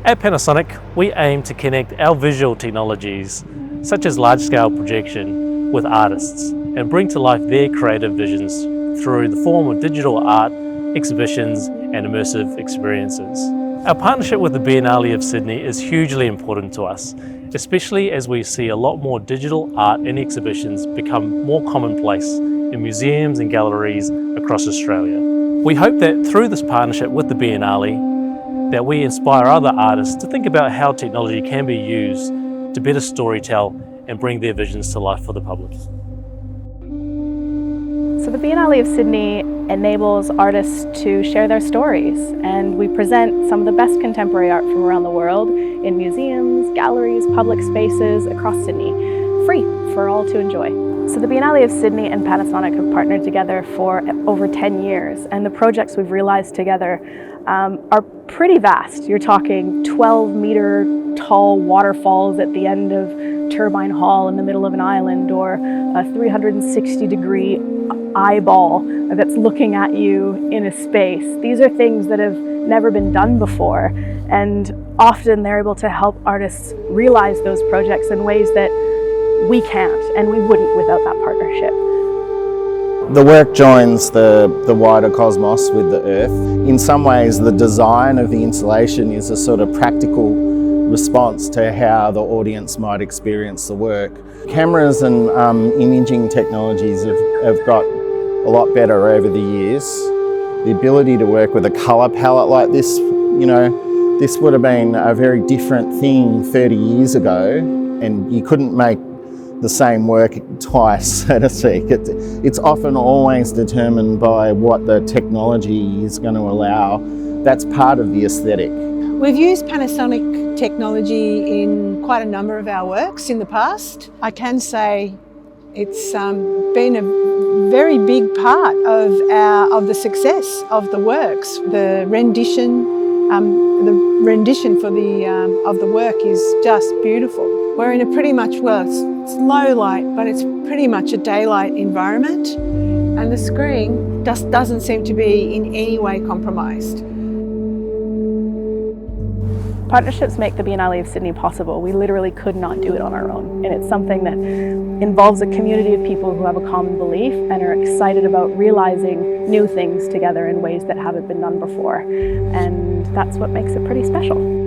At Panasonic, we aim to connect our visual technologies, such as large-scale projection, with artists and bring to life their creative visions through the form of digital art, exhibitions and immersive experiences. Our partnership with the Biennale of Sydney is hugely important to us, especially as we see a lot more digital art and exhibitions become more commonplace in museums and galleries across Australia. We hope that through this partnership with the Biennale, that we inspire other artists to think about how technology can be used to better storytell and bring their visions to life for the public. So the Biennale of Sydney enables artists to share their stories, and we present some of the best contemporary art from around the world in museums, galleries, public spaces across Sydney, free for all to enjoy. So the Biennale of Sydney and Panasonic have partnered together for over 10 years, and the projects we've realized together are pretty vast. You're talking 12-meter tall waterfalls at the end of Turbine Hall in the middle of an island, or a 360-degree eyeball that's looking at you in a space. These are things that have never been done before, and often they're able to help artists realize those projects in ways that we can't and we wouldn't without that partnership. The work joins the wider cosmos with the Earth. In some ways, the design of the installation is a sort of practical response to how the audience might experience the work. Cameras and imaging technologies have got a lot better over the years. The ability to work with a colour palette like this, this would have been a very different thing 30 years ago, and you couldn't make the same work twice, so to speak. It's often always determined by what the technology is going to allow. That's part of the aesthetic. We've used Panasonic technology in quite a number of our works in the past. I can say it's been a very big part of the success of the works. The rendition for of the work is just beautiful. We're in a pretty much, it's low light, but it's pretty much a daylight environment, and the screen just doesn't seem to be in any way compromised. Partnerships make the Biennale of Sydney possible. We literally could not do it on our own, and it's something that involves a community of people who have a common belief and are excited about realizing new things together in ways that haven't been done before, and that's what makes it pretty special.